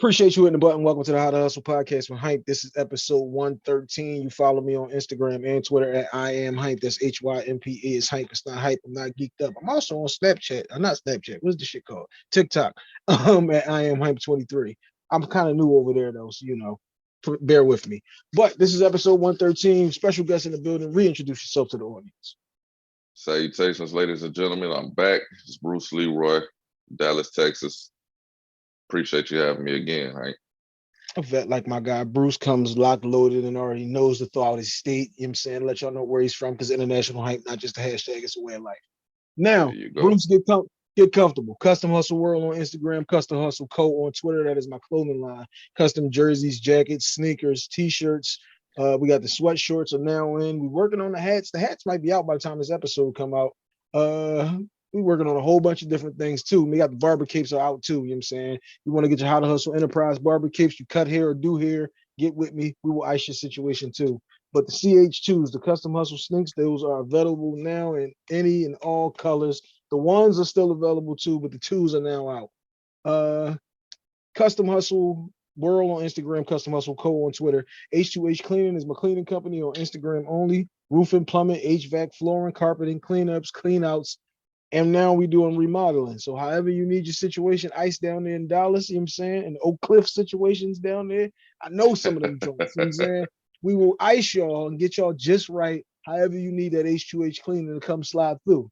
Appreciate you hitting the button. Welcome to the How to Hustle podcast with Hype. This is episode 113. You follow me on Instagram and Twitter at I am Hype. That's HYMPE. It's Hype. It's not Hype. I'm not geeked up. I'm also on Snapchat. Not Snapchat. What's the shit called? TikTok. At I am Hype 23. I'm kind of new over there though, so bear with me. But this is episode 113. Special guest in the building. Reintroduce yourself to the audience. Salutations, ladies and gentlemen. I'm back. It's Bruce LeeRoy, Dallas, Texas. Appreciate you having me again, Hank. A vet like my guy Bruce comes locked, loaded, and already knows the thought of his state. You know what I'm saying? Let y'all know where he's from, because international hype, not just a hashtag, it's a way of life. Now, Bruce, get comfortable. Custom Hustle World on Instagram, Custom Hustle Co. on Twitter. That is my clothing line. Custom jerseys, jackets, sneakers, t-shirts. We got the sweatshirts are now in. We're working on the hats. The hats might be out by the time this episode come out. We're working on a whole bunch of different things too. We got the barber capes are out too. You know what I'm saying? You want to get your How to Hustle Enterprise barber capes, you cut hair or do hair, get with me. We will ice your situation too. But the CH2s, the Custom Hustle sneaks, those are available now in any and all colors. The ones are still available too, but the twos are now out. Custom Hustle World on Instagram, Custom Hustle Co. on Twitter. H2H Cleaning is my cleaning company on Instagram only. Roofing, plumbing, HVAC, flooring, carpeting, cleanups, cleanouts. And now we're doing remodeling. So however you need your situation, ice down there in Dallas, you know what I'm saying? And Oak Cliff situations down there. I know some of them joints, you know what I'm saying? We will ice y'all and get y'all just right. However you need that H2H cleaning to come slide through.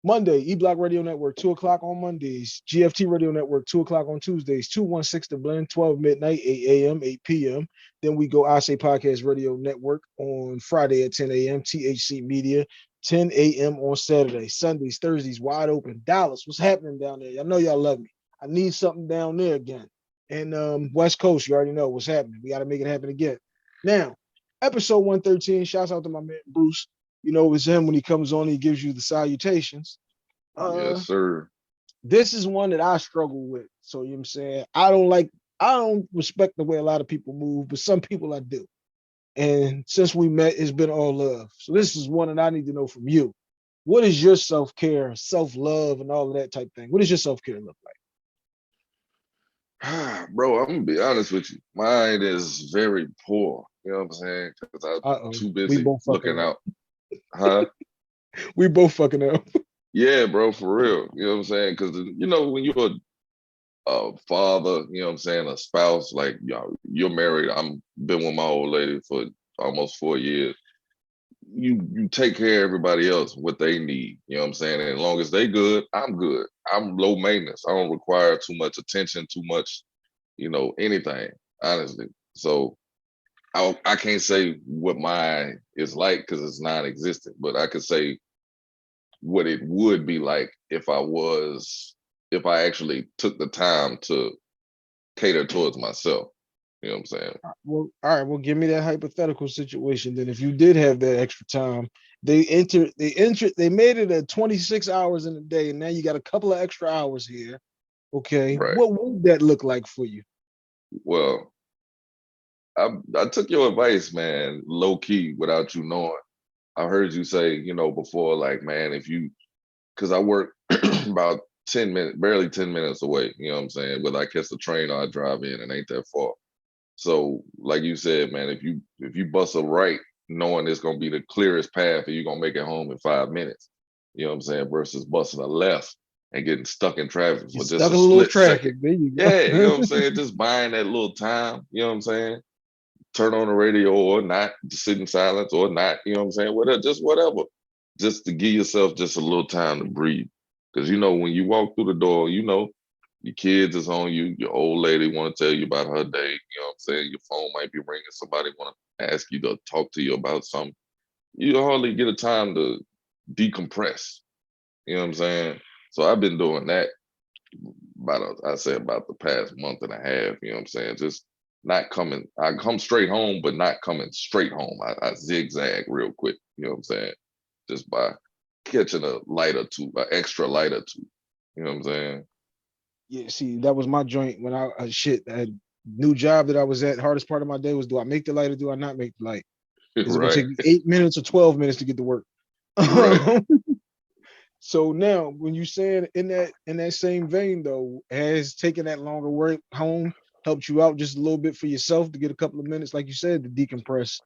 Monday, E-Block Radio Network, 2 o'clock on Mondays. GFT Radio Network, 2 o'clock on Tuesdays. 216 The Blend, 12 midnight, 8 a.m., 8 p.m. Then we go I Say Podcast Radio Network on Friday at 10 a.m. THC Media, 10 a.m. on Saturday. Sundays, Thursdays, wide open. Dallas, what's happening down there? Y'all know y'all love me. I need something down there again. And West Coast, you already know what's happening. We got to make it happen again. Now, episode 113, shouts out to my man Bruce. You know, it's him when he comes on, he gives you the salutations. Yes, sir. This is one that I struggle with. So, you know what I'm saying? I don't respect the way a lot of people move, but some people I do. And since we met, it's been all love. So this is one that I need to know from you. What is your self-care, self-love, and all of that type thing? What does your self-care look like? Bro, I'm going to be honest with you. Mine is very poor. You know what I'm saying? Because I'm too busy looking out. Huh? We both fucking up. Yeah, bro, for real. You know what I'm saying? Because, you know, when you're a father, you know what I'm saying, a spouse, like, you know, you're married. I'm been with my old lady for almost 4 years. You take care of everybody else, what they need. You know what I'm saying? And as long as they good, I'm good. I'm low maintenance. I don't require too much attention, too much, you know, anything, honestly. So I can't say what mine is like because it's non-existent, but I could say what it would be like if I actually took the time to cater towards myself. You know what I'm saying? Well, all right. Well, give me that hypothetical situation. Then if you did have that extra time, they made it at 26 hours in a day, and now you got a couple of extra hours here. Okay. Right. What would that look like for you? Well, I took your advice, man, low key, without you knowing. I heard you say, you know, before, like, man, because I work about 10 minutes, barely 10 minutes away, you know what I'm saying? Whether I catch the train or I drive in, it ain't that far. So, like you said, man, if you bust a right, knowing it's gonna be the clearest path and you're gonna make it home in 5 minutes, you know what I'm saying, versus busting a left and getting stuck in traffic for just a split second. There you go. Yeah, you know what I'm saying? Just buying that little time, you know what I'm saying? Turn on the radio or not, just sit in silence or not, you know what I'm saying? Whatever. Just to give yourself just a little time to breathe. Because, you know, when you walk through the door, you know, your kids is on you, your old lady want to tell you about her day, you know what I'm saying? Your phone might be ringing, somebody want to ask you to talk to you about something. You hardly get a time to decompress, you know what I'm saying? So I've been doing that about the past month and a half, you know what I'm saying? Just not coming, I come straight home, but not coming straight home. I zigzag real quick, you know what I'm saying? Just by catching a light or two, an extra light or two, you know what I'm saying? Yeah, see, that was my joint when that new job that I was at. Hardest part of my day was, do I make the light or do I not make the light? Is it gonna take me 8 minutes or 12 minutes to get to work? Right. So now, when you saying in that same vein though, has taking that longer work home helped you out just a little bit for yourself to get a couple of minutes, like you said, to decompress?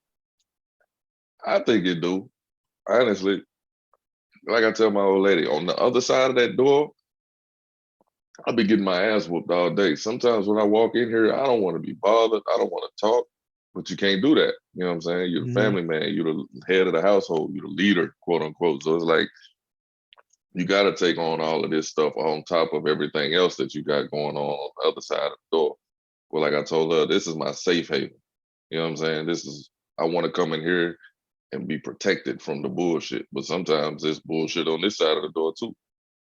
I think it do. Honestly, like I tell my old lady, on the other side of that door, I'll be getting my ass whooped all day. Sometimes when I walk in here, I don't want to be bothered. I don't want to talk, but you can't do that. You know what I'm saying? You're the Mm-hmm. family man. You're the head of the household. You're the leader, quote unquote. So it's like you got to take on all of this stuff on top of everything else that you got going on the other side of the door. Well, like I told her, this is my safe haven. You know what I'm saying? This is, I want to come in here and be protected from the bullshit. But sometimes there's bullshit on this side of the door too.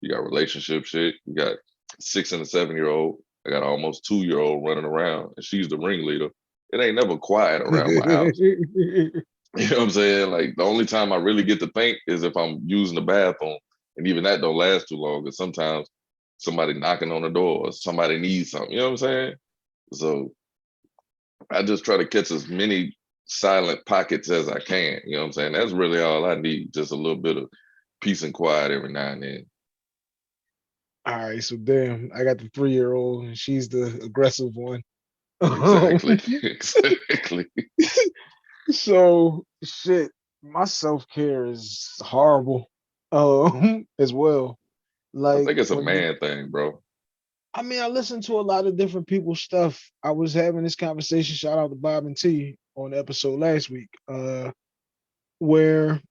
You got relationship shit. You got 6 and a 7-year-old. I got an almost 2-year-old running around, and she's the ringleader. It ain't never quiet around my house. You know what I'm saying? Like the only time I really get to think is if I'm using the bathroom, and even that don't last too long. Because sometimes somebody knocking on the door or somebody needs something. You know what I'm saying? So I just try to catch as many silent pockets as I can. You know what I'm saying? That's really all I need. Just a little bit of peace and quiet every now and then. All right, so damn, I got the 3-year-old and she's the aggressive one. Exactly. Exactly. So shit, my self-care is horrible. As well. I Like think it's a when man thing, bro. I mean, I listen to a lot of different people's stuff. I was having this conversation, shout out to Bob and T on the episode last week, where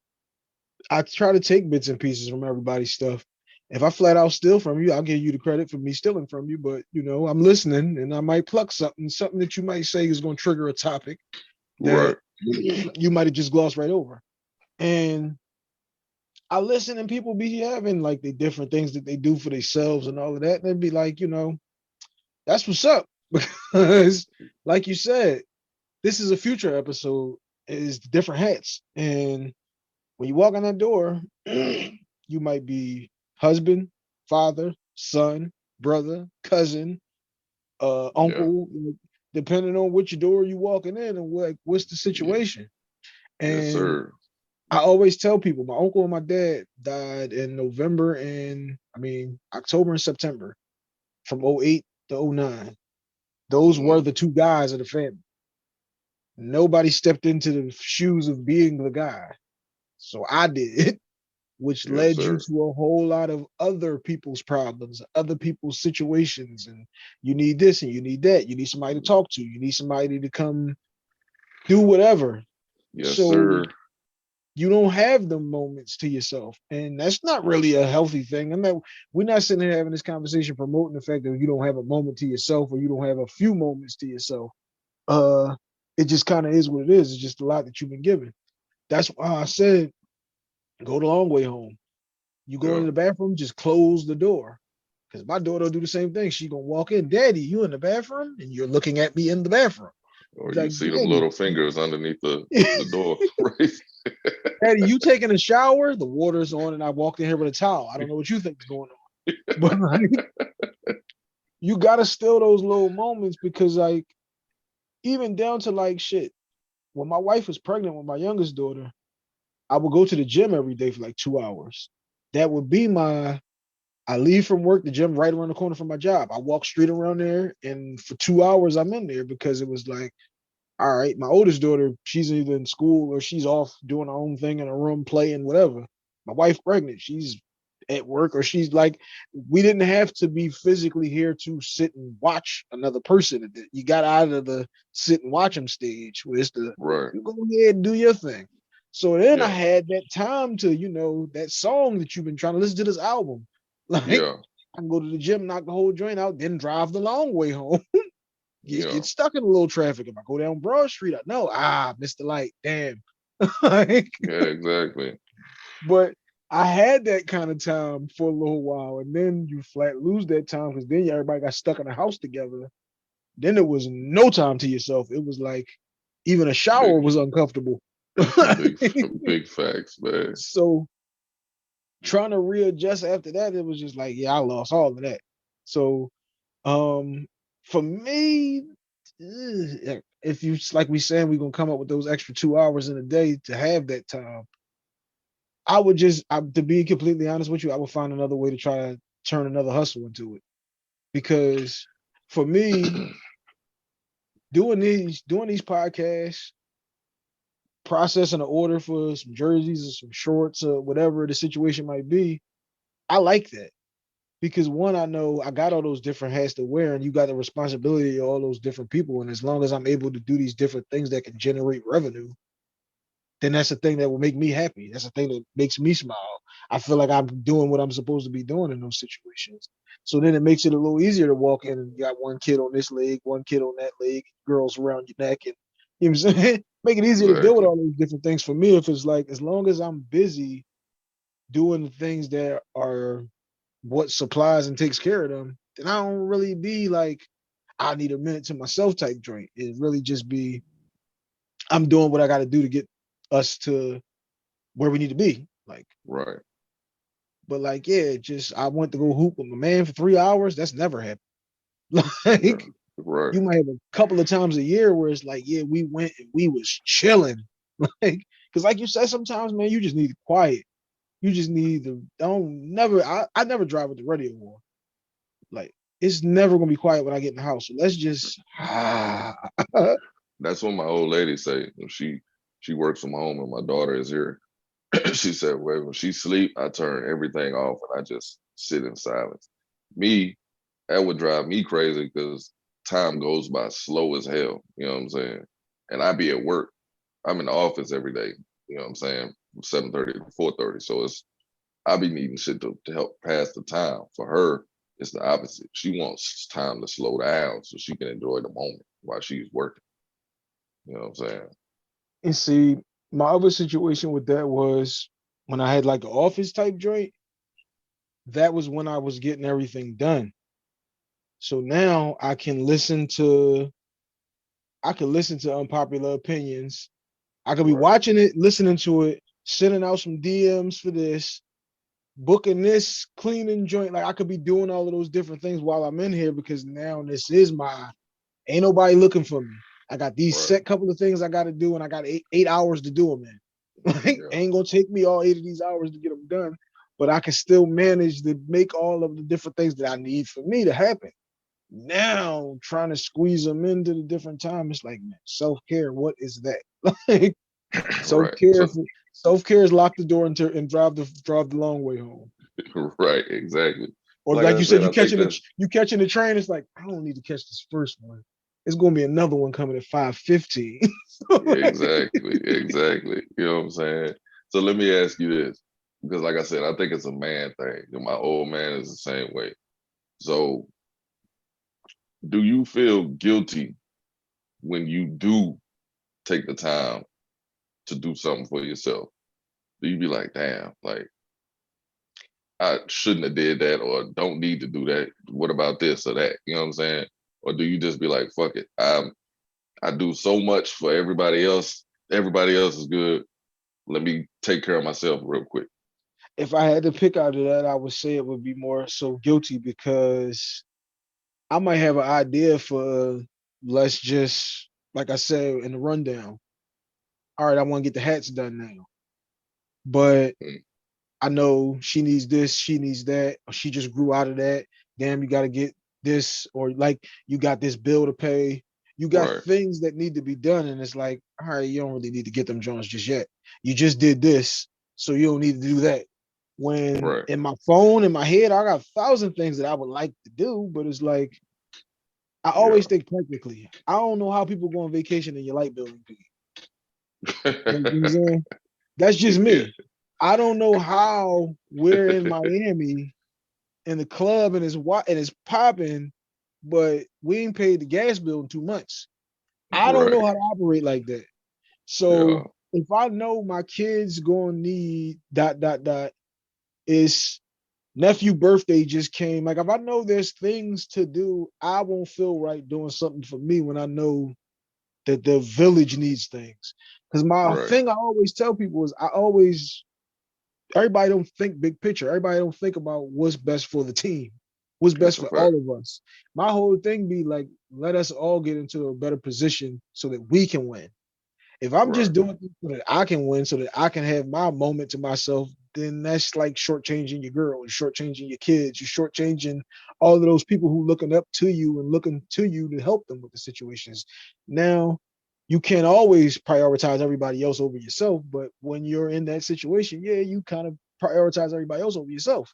I try to take bits and pieces from everybody's stuff. If I flat out steal from you, I'll give you the credit for me stealing from you. But you know, I'm listening and I might pluck something that you might say is going to trigger a topic Right. that you might have just glossed right over. And I listen and people be having like the different things that they do for themselves and all of that. And they'd be like, you know, that's what's up. Because like you said, this is a future episode, is different hats. And when you walk in that door, you might be husband, father, son, brother, cousin, Yeah. uncle, depending on which door you walking in and what's the Yeah. situation. Yes, And sir. I always tell people my uncle and my dad died in November and October and September from '08 to '09. Those were Mm, the two guys of the family. Nobody stepped into the shoes of being the guy. So I did, which yes, led you sir. to a whole lot of other people's problems, other people's situations. And you need this and you need that. You need somebody to talk to. You need somebody to come do whatever. Yes, So sir. you don't have the moments to yourself. And that's not really a healthy thing. We're not sitting here having this conversation promoting the fact that you don't have a moment to yourself or you don't have a few moments to yourself. Uh, it just kind of is what it is. It's just a lot that you've been given. That's why I said go the long way home. You go Yeah. into the bathroom, just close the door. Because my daughter will do the same thing. She gonna walk in, Daddy, you in the bathroom, and you're looking at me in the bathroom. Or you Like, see them Daddy, little fingers underneath the door, right? Daddy, you taking a shower? The water's on, and I walked in here with a towel. I don't know what you think is going on, but like, you gotta steal those little moments because, like, even down to like shit. When my wife was pregnant with my youngest daughter, I would go to the gym every day for like 2 hours. That would be my I leave from work, the gym right around the corner from my job. I walk straight around there, and for 2 hours, I'm in there because it was like, all right, my oldest daughter, she's either in school or she's off doing her own thing in her room, playing, whatever. My wife pregnant, she's at work or she's like, we didn't have to be physically here to sit and watch another person. You got out of the sit and watch them stage where it's the, Right. you go ahead and do your thing. So then I Yeah. had that time to, that song that you've been trying to listen to this album. Like, Yeah. I can go to the gym, knock the whole joint out, then drive the long way home. Yeah. Get stuck in a little traffic. If I go down Broad Street, I know, missed the light. Damn. Like, Yeah. Exactly. but I had that kind of time for a little while, and then you flat lose that time because then everybody got stuck in the house together. Then there was no time to yourself. It was like even a shower Big, was uncomfortable. big, big facts, man. So trying to readjust after that, it was just like, yeah, I lost all of that. So um for me, if you like we saying we're gonna come up with those extra 2 hours in a day to have that time, I would just, to be completely honest with you, I would find another way to try to turn another hustle into it. Because for me, doing these podcasts, processing an order for some jerseys or some shorts or whatever the situation might be, I like that. Because one, I know I got all those different hats to wear, and you got the responsibility of all those different people. And as long as I'm able to do these different things that can generate revenue, then that's the thing that will make me happy. That's the thing that makes me smile. I feel like I'm doing what I'm supposed to be doing in those situations. So then it makes it a little easier to walk in and you got one kid on this leg, one kid on that leg, girls around your neck, and you know what I'm saying? Make it easier to deal with Exactly. all those different things for me. If it's like, as long as I'm busy doing the things that are what supplies and takes care of them, then I don't really be like, I need a minute to myself type joint. It really just be, I'm doing what I got to do to get us to where we need to be. Like, Right. but like, yeah, just I went to go hoop with my man for 3 hours. That's never happened. Yeah. Like, Right. you might have a couple of times a year where it's like, yeah, we went and we was chilling. Like, because like you said, sometimes, man, you just need quiet. You just need to don't never. I never drive with the radio on. Like, it's never gonna be quiet when I get in the house. So let's just That's what my old lady say. When she works from home and my daughter is here. She said, well, when she sleep, I turn everything off and I just sit in silence. Me, that would drive me crazy because time goes by slow as hell. You know what I'm saying? And I be at work. I'm in the office every day. You know what I'm saying? From 7:30 to 4:30. So I be needing shit to help pass the time. For her, it's the opposite. She wants time to slow down so she can enjoy the moment while she's working. You know what I'm saying? and see. My other situation with that was when I had like an office type joint. That was when I was getting everything done. So now I can listen to unpopular opinions. I could be Right, watching it, listening to it, sending out some DMs for this, booking this cleaning joint. Like, I could be doing all of those different things while I'm in here because now this is my, ain't nobody looking for me. I got these right. set couple of things I got to do, and I got eight hours to do them in. Like, Yeah, ain't gonna take me all 8 of these hours to get them done, but I can still manage to make all of the different things that I need for me to happen. Now trying to squeeze them into the different time, it's like, man, self-care, what is that? Like, right. self-care So, for self-care is lock the door and drive the long way home. right, exactly. Or Like like I you said, said, I think that's you catching the train. It's like, I don't need to catch this first one. It's gonna be another one coming at 5:15. exactly, exactly. You know what I'm saying? So let me ask you this, because like I said, I think it's a man thing. And my old man is the same way. So do you feel guilty when you do take the time to do something for yourself? Do you be like, damn, like I shouldn't have did that or don't need to do that? What about this or that? You know what I'm saying? Or do you just be like, fuck it? I do so much for everybody else. Everybody else is good. Let me take care of myself real quick. If I had to pick out of that, I would say it would be more so guilty because I might have an idea for, let's just, like I said in the rundown. All right, I want to get the hats done now, but Mm, I know she needs this, she needs that, or she just grew out of that. Damn, you got to get this, or like you got this bill to pay. You got right, things that need to be done, and it's like, all right, you don't really need to get them Jones just yet. You just did this, so you don't need to do that. When right. in my phone, in my head, I got 1,000 things that I would like to do, but it's like I Yeah. always think practically. I don't know how people go on vacation and your light bill ain't paid. Like, you know what I'm saying? That's just Yeah. me. I don't know how we're in Miami in the club and it's popping, but we ain't paid the gas bill in 2 months. I don't Right. know how to operate like that. Yeah. So if I know my kids gonna need dot dot dot, it's nephew birthday just came. Like, if I know there's things to do, I won't feel right doing something for me when I know that the village needs things. Because my Right. thing I always tell people is everybody don't think big picture. Everybody don't think about what's best for the team, what's That's best a for fact. all of us. My whole thing be like, let us all get into a better position so that we can win. If I'm just doing things so that I can win, so that I can have my moment to myself, then that's like shortchanging your girl, and shortchanging your kids, you're shortchanging all of those people who looking up to you and looking to you to help them with the situations. Now, you can't always prioritize everybody else over yourself, but when you're in that situation, yeah, you kind of prioritize everybody else over yourself.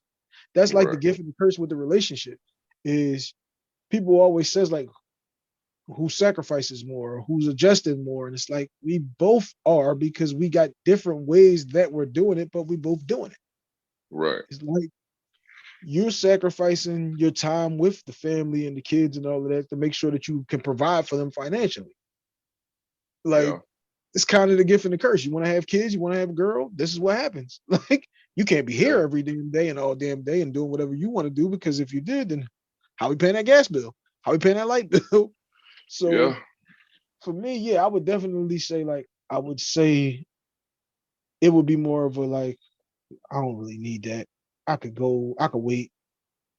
That's like the gift and the curse with the relationship. Is people always says like who sacrifices more, who's adjusted more, and it's like we both are because we got different ways that we're doing it, but we both doing it. Right. It's like you're sacrificing your time with the family and the kids and all of that to make sure that you can provide for them financially. Like it's kind of the gift and the curse. You want to have kids, you want to have a girl, this is what happens. Like you can't be here every damn day and all damn day and doing whatever you want to do, because if you did, then how we paying that gas bill? How we paying that light bill? So for me, yeah, I would definitely say like I would say it would be more of a like, I don't really need that. I could wait.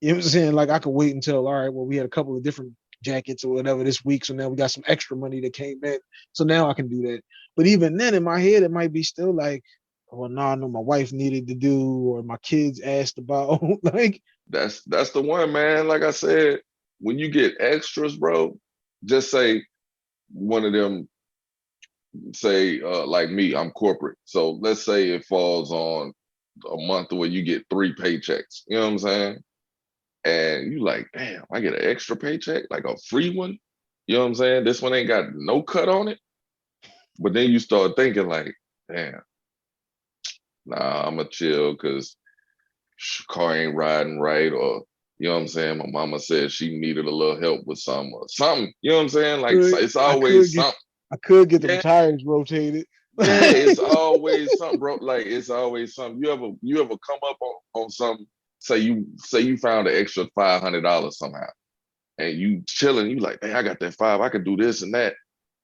You know what I'm saying? Like I could wait until, all right, well, we had a couple of different jackets or whatever this week. So now we got some extra money that came in. So now I can do that. But even then in my head, it might be still like, well, no, I know my wife needed to do, or my kids asked about. Like that's the one, man. Like I said, when you get extras, bro, just say one of them, say like me, I'm corporate. So let's say it falls on a month where you get 3 paychecks. You know what I'm saying? And you like, damn, I get an extra paycheck, like a free one. You know what I'm saying? This one ain't got no cut on it. But then you start thinking like, damn, nah, I'ma chill because car ain't riding right, or you know what I'm saying? My mama said she needed a little help with something or something. You know what I'm saying? Like it's always something. I could get them tires rotated. Yeah, it's always something, bro. Like it's always something. You ever come up on something? Say you found an extra $500 somehow, and you chilling. You like, hey, I got that 5. I can do this and that.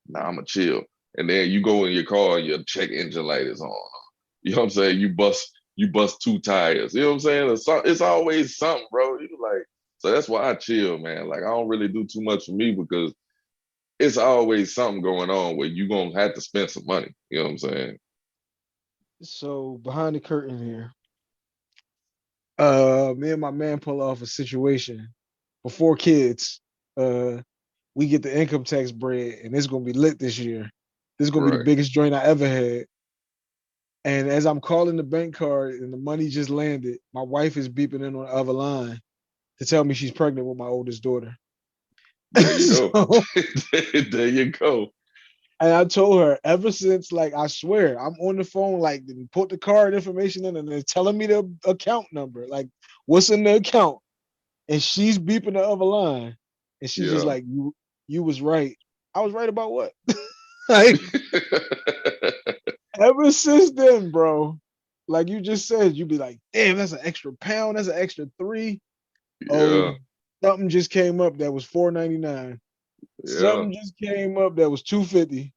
Nah, I'ma chill. And then you go in your car and your check engine light is on. You know what I'm saying? You bust 2 tires. You know what I'm saying? It's always something, bro. You like, so that's why I chill, man. Like I don't really do too much for me because it's always something going on where you gonna have to spend some money. You know what I'm saying? So behind the curtain here, me and my man pull off a situation before kids. We get the income tax bread, and it's gonna be lit this year. This is gonna be the biggest joint I ever had. And as I'm calling the bank card and the money just landed, my wife is beeping in on the other line to tell me she's pregnant with my oldest daughter. There you go. There you go. And I told her, ever since, like, I swear, I'm on the phone, like, put the card information in, and they're telling me the account number, like, what's in the account. And she's beeping the other line. And she's just like, you was right. I was right about what? Like, ever since then, bro, like you just said, you'd be like, damn, that's an extra pound, that's an extra 3. Oh, something just came up that was $4.99. Something just came up that was $2.50.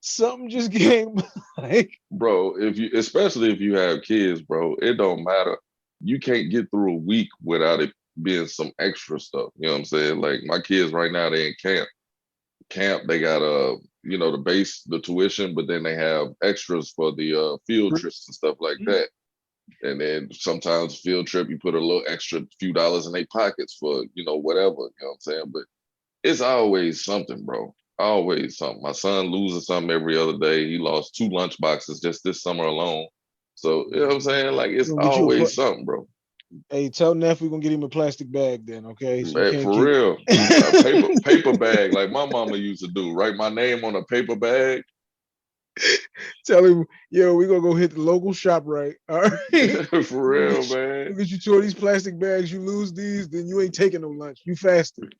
Something just came like, bro, especially if you have kids, bro, it don't matter. You can't get through a week without it being some extra stuff. You know what I'm saying? Like my kids right now, they in camp. They got the tuition, but then they have extras for the field trips and stuff like that. And then sometimes field trip, you put a little extra few dollars in their pockets for, whatever, you know what I'm saying? But it's always something, bro. Always something. My son loses something every other day. He lost 2 lunch boxes just this summer alone. So, you know what I'm saying? Like, it's always something, bro. Hey, tell Neff we're gonna get him a plastic bag then, okay? So you can't for real. A paper bag, like my mama used to do. Write my name on a paper bag. Tell him, yo, we're gonna go hit the local shop, right? All right. For real, man. Look at you 2 of these plastic bags, you lose these, then you ain't taking no lunch. You fasted.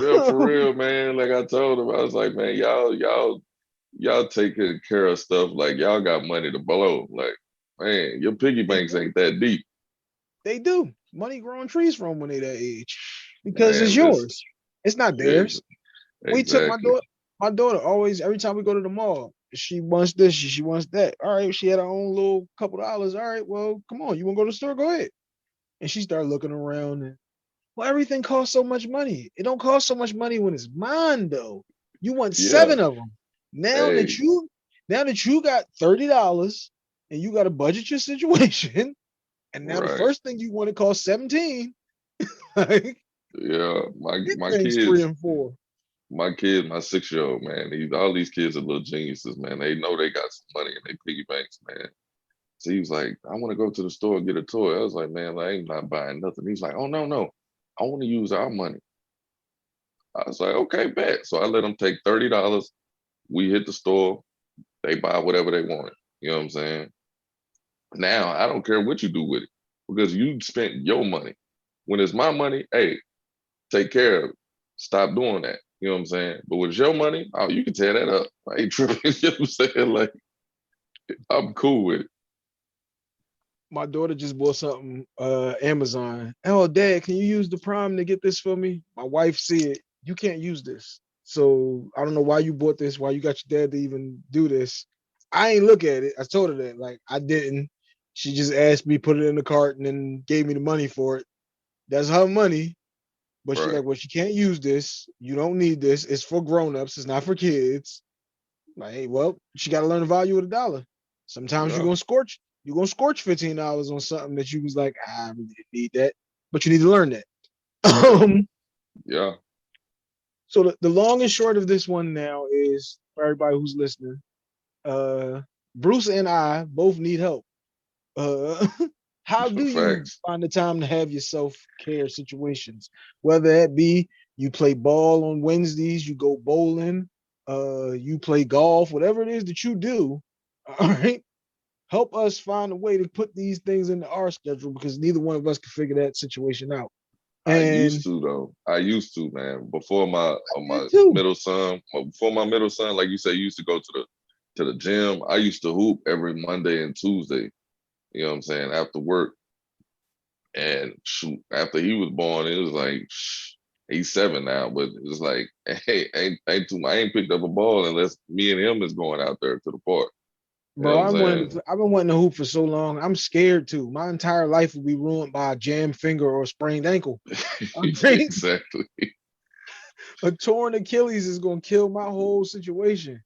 Yeah, for real, man. Like I told him, I was like, man, y'all taking care of stuff like y'all got money to blow. Like, man, your piggy banks ain't that deep. They do. Money growing trees from when they that age. Because it's yours. It's not theirs. Exactly. We took my daughter always, every time we go to the mall, she wants this, she wants that. All right, she had her own little couple dollars. All right, well, come on, you want to go to the store? Go ahead. And she started looking around and, well, everything costs so much money. It don't cost so much money when it's mine, though. You want 7 of them. Now Now that you got $30 and you got to budget your situation, and now the Right. first thing you want to cost 17, like Yeah. get My things 3 kids, and 4. my kid, my 6-year-old, man, all these kids are little geniuses, man. They know they got some money in their piggy banks, man. So he was like, I want to go to the store and get a toy. I was like, man, I ain't not buying nothing. He's like, oh no, no. I want to use our money. I was like, okay, bet. So I let them take $30. We hit the store, they buy whatever they want. You know what I'm saying? Now I don't care what you do with it because you spent your money. When it's my money, hey, take care of it. Stop doing that. You know what I'm saying? But with your money, oh, you can tear that up. I ain't tripping. You know what I'm saying? Like, I'm cool with it. My daughter just bought something, Amazon. Oh, Dad, can you use the Prime to get this for me? My wife said, you can't use this. So I don't know why you bought this, why you got your dad to even do this. I ain't look at it. I told her that. Like, I didn't. She just asked me, put it in the cart, and then gave me the money for it. That's her money. But she's Right. like, well, she can't use this. You don't need this. It's for grown-ups. It's not for kids. Like, hey, well, she got to learn the value of the dollar. Sometimes Yeah. you're gonna scorch $15 on something that you was like, I really didn't need that, but you need to learn that. Yeah. Um, Yeah. so the long and short of this one now is for everybody who's listening. Uh, Bruce and I both need help. Uh, how do you Facts. find the time to have your self-care situations? Whether that be you play ball on Wednesdays, you go bowling, you play golf, whatever it is that you do. All right. Help us find a way to put these things into our schedule because neither one of us can figure that situation out. I And used to though. I used to, man. Before I did my too. middle son, before my middle son, like you said, used to go to the gym. I used to hoop every Monday and Tuesday. You know what I'm saying? After work. And shoot, after he was born, it was like he's 7 now, but it's like, hey, I ain't picked up a ball unless me and him is going out there to the park. You know Bro, what I'm saying? I've been wanting to hoop for so long. I'm scared to. My entire life will be ruined by a jammed finger or a sprained ankle. I think Exactly. a torn Achilles is gonna kill my whole situation.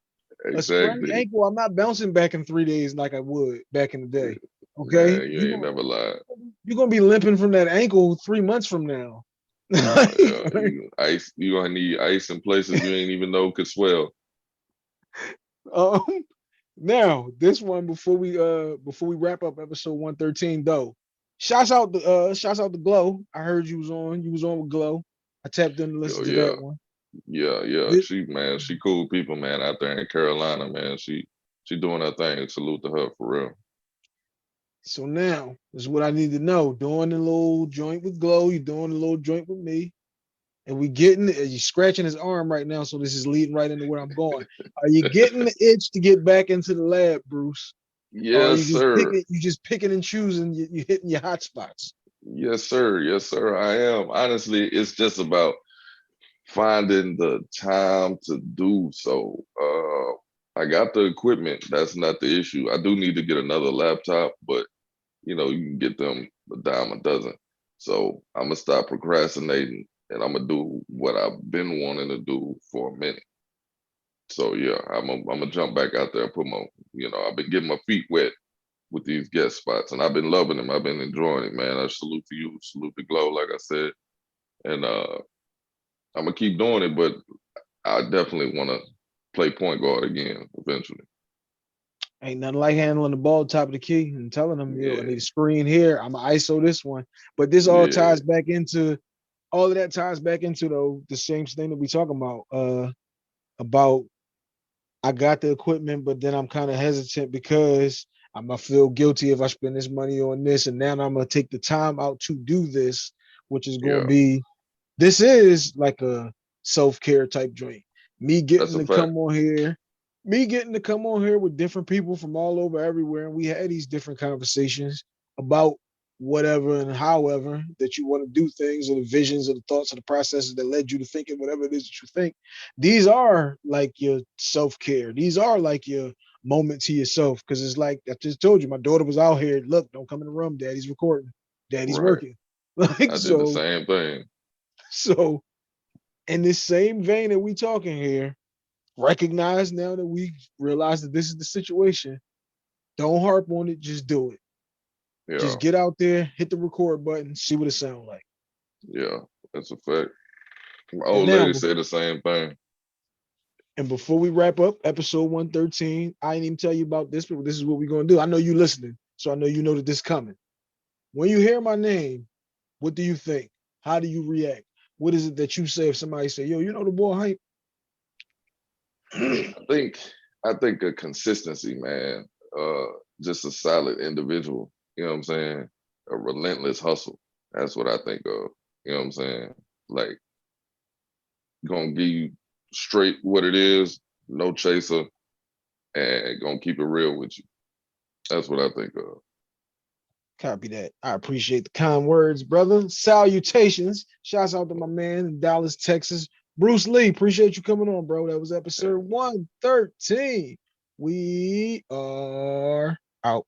A sprained Exactly. ankle, I'm not bouncing back in 3 days like I would back in the day. Okay, Man, you ain't never lied. you're gonna be limping from that ankle 3 months from now. Oh yeah, you gonna need ice in places you ain't even know could swell. um, Now, this one before we wrap up episode 113 though. Shouts out to Glow. I heard you was on with Glow. I tapped in to listen Yo, to yeah, that one. yeah. This, She man, she cool people, man, out there in Carolina, man. She doing her thing. Salute to her for real. so now this is what I need to know. Doing the little joint with Glow, you doing the little joint with me, and we getting you scratching his arm right now, so this is leading right into where I'm going. Are you getting the itch to get back into the lab, Bruce? Or are Yes, sir. you just picking and choosing, you hitting your hot spots? Yes, sir. Yes, sir. I am. Honestly, it's just about finding the time to do so. I got the equipment. That's not the issue. I do need to get another laptop, but you can get them a dime a dozen. So I'm gonna stop procrastinating and I'm gonna do what I've been wanting to do for a minute. So yeah, I'm gonna jump back out there and put I've been getting my feet wet with these guest spots and I've been loving them. I've been enjoying it, man. I salute to you, salute to Glow, like I said. And I'm gonna keep doing it, but I definitely wanna play point guard again eventually. Ain't nothing like handling the ball top of the key and telling them, yo, I Yeah, need a screen here. I'm gonna ISO this one. But this yeah, all of that ties back into though the same thing that we talking about I got the equipment, but then I'm kind of hesitant because I'm gonna feel guilty if I spend this money on this, and now I'm gonna take the time out to do this, which is gonna yeah. be this is like a self-care type joint. Me That's getting a to fact. come on here, me getting to come on here with different people from all over everywhere, and we had these different conversations about whatever and however that you want to do things, or the visions, or the thoughts, or the processes that led you to thinking whatever it is that you think. These are like your self-care. These are like your moment to yourself. Because it's like I just told you, my daughter was out here. Look, don't come in the room. Daddy's recording. Daddy's Right. working. Like I did the so. same thing. So in this same vein that we talking here, recognize now that we realize that this is the situation. Don't harp on it. Just do it. Yeah. Just get out there, hit the record button, see what it sounds like. Yeah, that's a fact. My old lady said the same thing. And before we wrap up episode 113, I didn't even tell you about this, but this is what we're going to do. I know you listening, so I know you know that this is coming. When you hear my name, what do you think? How do you react? What is it that you say if somebody say, yo, you know the boy Hype? I think a consistency, man. Just a solid individual. You know what I'm saying? A relentless hustle. That's what I think of. You know what I'm saying? Like, gonna give you straight what it is, no chaser, and gonna keep it real with you. That's what I think of. Copy that. I appreciate the kind words, brother. Salutations. Shouts out to my man in Dallas, Texas. Bruce Lee, appreciate you coming on, bro. That was episode 113. We are out.